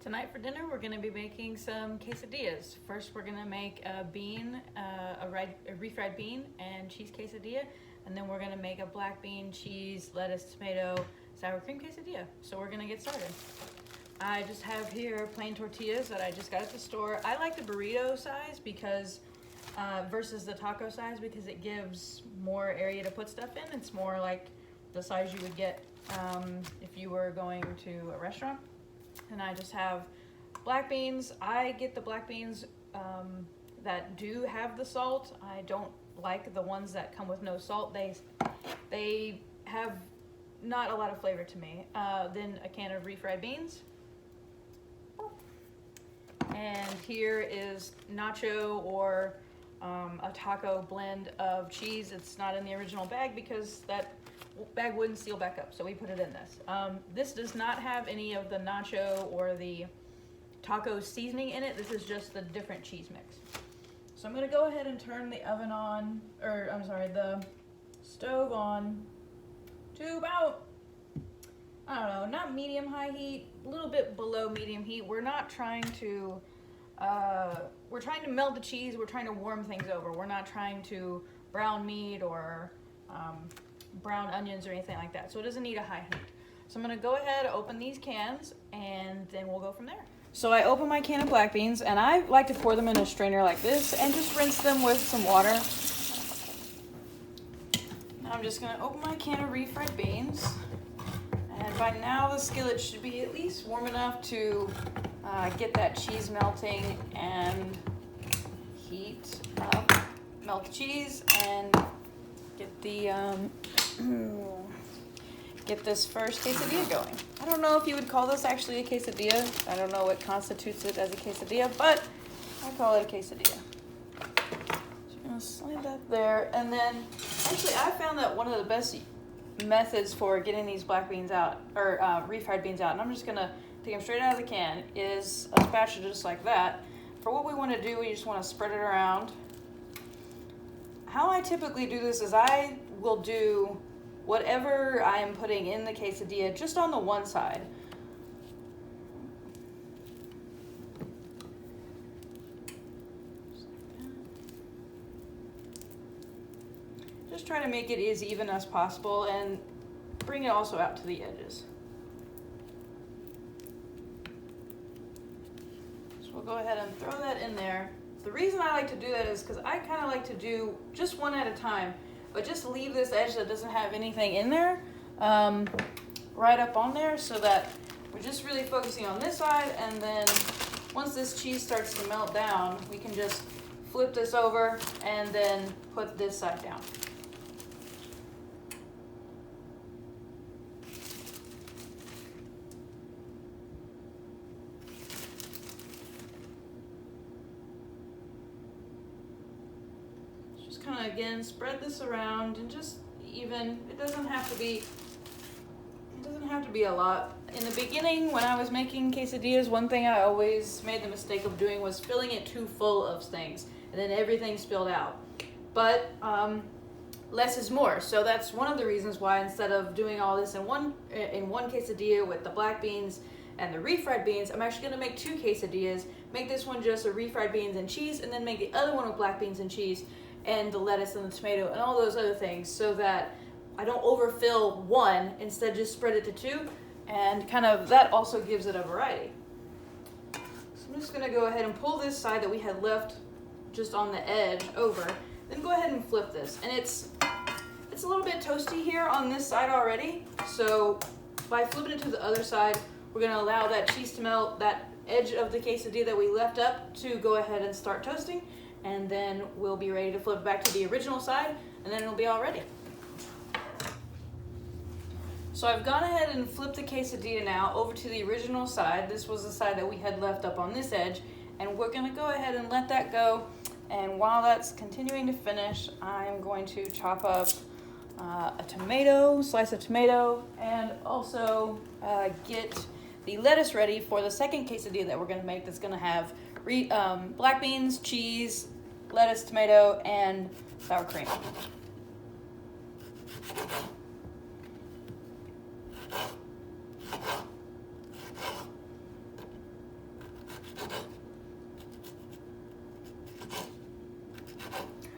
Tonight for dinner, we're gonna be making some quesadillas. First, we're gonna make a bean, a refried bean and cheese quesadilla, and then we're gonna make a black bean, cheese, lettuce, tomato, sour cream quesadilla. So we're gonna get started. I just have here plain tortillas that I just got at the store. I like the burrito size because, versus the taco size, because it gives more area to put stuff in. It's more like the size you would get if you were going to a restaurant. And I just have black beans. I get the black beans that do have the salt. I don't like the ones that come with no salt. They have not a lot of flavor to me. Then a can of refried beans. And here is nacho or a taco blend of cheese. It's not in the original bag because that bag wouldn't seal back up, so we put it in this. This does not have any of the nacho or the taco seasoning in it. This is just the different cheese mix. So I'm gonna go ahead and turn the oven on, or I'm sorry, the stove on to about, I don't know, not medium high heat, a little bit below medium heat. We're not trying to, we're trying to melt the cheese. We're trying to warm things over. We're not trying to brown meat or brown onions or anything like that. So it doesn't need a high heat. So I'm gonna go ahead, open these cans, and then we'll go from there. So I open my can of black beans, and I like to pour them in a strainer like this and just rinse them with some water. Now I'm just gonna open my can of refried beans. And by now the skillet should be at least warm enough to get that cheese melting and heat up, melt the cheese, and get the get this first quesadilla going. I don't know if you would call this actually a quesadilla. I don't know what constitutes it as a quesadilla, but I call it a quesadilla. So I'm gonna slide that there, and then actually I found that one of the best methods for getting these black beans out, or refried beans out, and I'm just gonna take them straight out of the can, is a spatula just like that. For what we want to do, we just want to spread it around. How I typically do this is I will do whatever I am putting in the quesadilla just on the one side. Just try to make it as even as possible and bring it also out to the edges. So we'll go ahead and throw that in there. The reason I like to do that is because I kind of like to do just one at a time, but just leave this edge that doesn't have anything in there right up on there, so that we're just really focusing on this side, and then once this cheese starts to melt down, we can just flip this over and then put this side down. Kind of again spread this around and just even. It doesn't have to be a lot. In the beginning, when I was making quesadillas, one thing I always made the mistake of doing was filling it too full of things, and then everything spilled out. But less is more. So that's one of the reasons why, instead of doing all this in one quesadilla with the black beans and the refried beans, I'm actually gonna make two quesadillas. Make this one just a refried beans and cheese, and then make the other one with black beans and cheese, and the lettuce and the tomato and all those other things, so that I don't overfill one, instead just spread it to two, and kind of that also gives it a variety. So I'm just gonna go ahead and pull this side that we had left just on the edge over, then go ahead and flip this. And it's a little bit toasty here on this side already, so by flipping it to the other side, we're gonna allow that cheese to melt, that edge of the quesadilla that we left up to go ahead and start toasting. And then we'll be ready to flip back to the original side, and then it'll be all ready. So I've gone ahead and flipped the quesadilla now over to the original side. This was the side that we had left up on this edge, and we're gonna go ahead and let that go. And while that's continuing to finish, I'm going to chop up a tomato, slice of tomato, and also get the lettuce ready for the second quesadilla that we're gonna make, that's gonna have black beans, cheese, lettuce, tomato, and sour cream.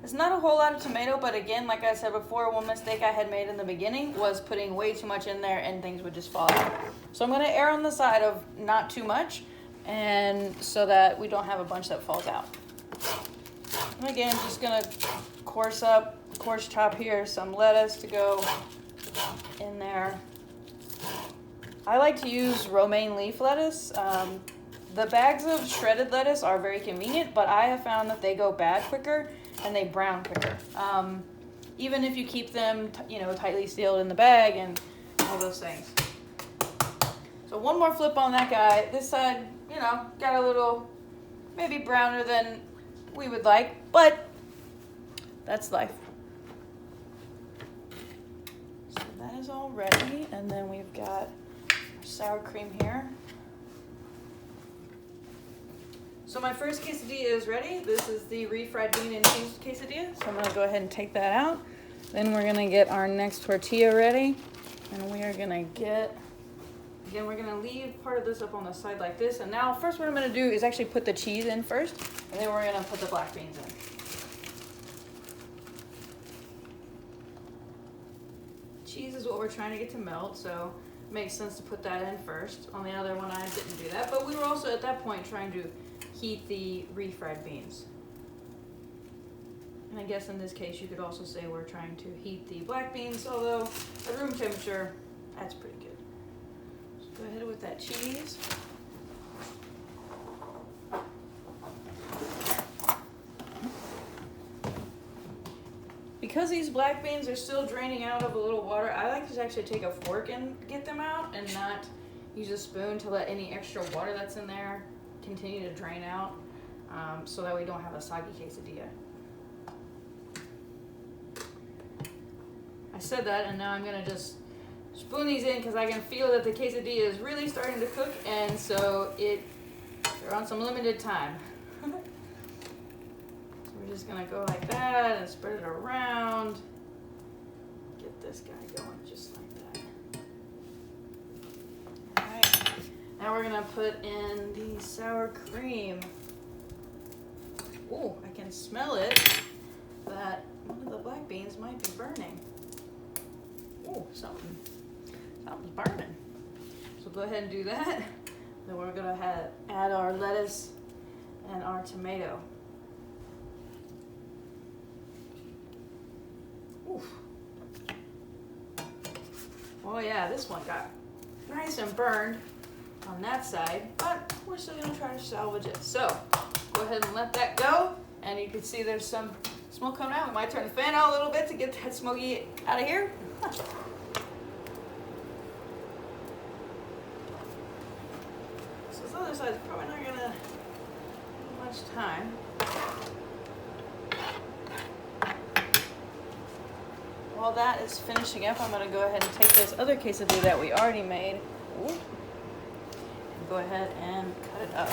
It's not a whole lot of tomato, but again, like I said before, one mistake I had made in the beginning was putting way too much in there and things would just fall out. So I'm gonna err on the side of not too much, and so that we don't have a bunch that falls out. And again, just gonna coarse chop here some lettuce to go in there. I like to use romaine leaf lettuce. The bags of shredded lettuce are very convenient, but I have found that they go bad quicker and they brown quicker. Even if you keep them, tightly sealed in the bag and all those things. So one more flip on that guy. This side, got a little maybe browner than we would like, but that's life. So that is all ready, and then we've got our sour cream here. So my first quesadilla is ready. This is the refried bean and cheese quesadilla. So I'm gonna go ahead and take that out. Then we're gonna get our next tortilla ready. And we are gonna we're gonna leave part of this up on the side like this. And now first what I'm gonna do is actually put the cheese in first, and then we're gonna put the black beans in. Cheese is what we're trying to get to melt, so it makes sense to put that in first. On the other one I didn't do that, but we were also at that point trying to heat the refried beans. And I guess in this case you could also say we're trying to heat the black beans, although at room temperature, that's pretty good. So go ahead with that cheese. Because these black beans are still draining out of a little water, I like to actually take a fork and get them out and not use a spoon to let any extra water that's in there continue to drain out, so that we don't have a soggy quesadilla. I said that, and now I'm gonna just spoon these in because I can feel that the quesadilla is really starting to cook, and so they're on some limited time. So we're just gonna go like that and spread it around. Get this guy going just like that. All right. Now we're gonna put in the sour cream. Ooh, I can smell it, that one of the black beans might be burning. Ooh, something's burning. So go ahead and do that. Then we're gonna add our lettuce and our tomato. Ooh. Oh yeah, this one got nice and burned on that side, but we're still gonna try to salvage it. So go ahead and let that go, and you can see there's some smoke coming out. We might turn the fan on a little bit to get that smoky out of here. So this other side's probably not gonna have much time. While that is finishing up, I'm gonna go ahead and take this other quesadilla that we already made. Ooh. Go ahead and cut it up.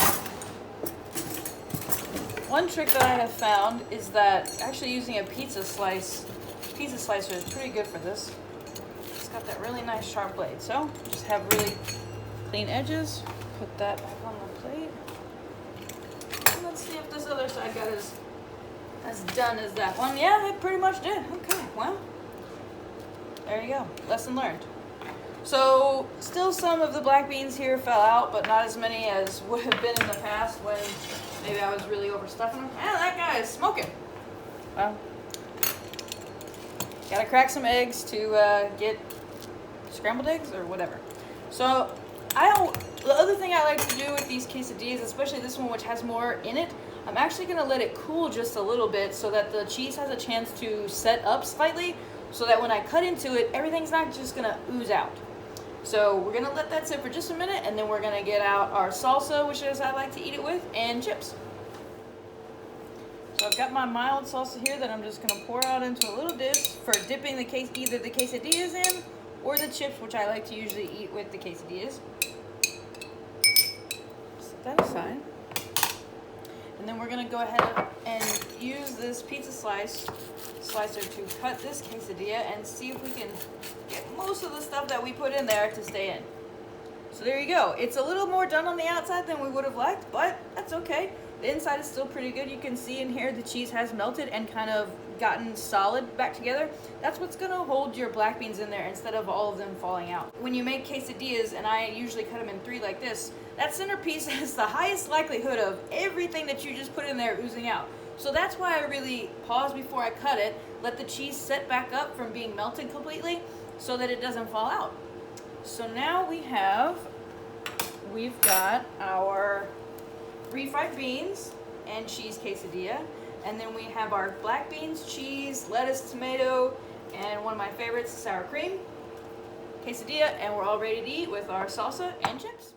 One trick that I have found is that actually using a pizza slicer is pretty good for this. It's got that really nice sharp blade. So just have really clean edges. Put that back on the plate. And let's see if this other side got as done as that one. Yeah, it pretty much did. Okay, well, there you go. Lesson learned. So still some of the black beans here fell out, but not as many as would have been in the past when maybe I was really overstuffing them. And that guy is smoking. Well, gotta crack some eggs to get scrambled eggs or whatever. So the other thing I like to do with these quesadillas, especially this one which has more in it, I'm actually gonna let it cool just a little bit so that the cheese has a chance to set up slightly, so that when I cut into it, everything's not just gonna ooze out. So we're gonna let that sit for just a minute, and then we're gonna get out our salsa, which is I like to eat it with, and chips. So I've got my mild salsa here that I'm just gonna pour out into a little dish for dipping either the quesadillas in or the chips, which I like to usually eat with the quesadillas. Set that aside. And then we're gonna go ahead and use this pizza slicer to cut this quesadilla and see if we can get most of the stuff that we put in there to stay in. So there you go. It's a little more done on the outside than we would have liked, but that's okay. The inside is still pretty good. You can see in here the cheese has melted and kind of gotten solid back together. That's what's gonna hold your black beans in there instead of all of them falling out. When you make quesadillas, and I usually cut them in 3 like this, that centerpiece has the highest likelihood of everything that you just put in there oozing out. So that's why I really pause before I cut it, let the cheese set back up from being melted completely so that it doesn't fall out. So now we've got our refried beans and cheese quesadilla, and then we have our black beans, cheese, lettuce, tomato, and one of my favorites, sour cream quesadilla, and we're all ready to eat with our salsa and chips.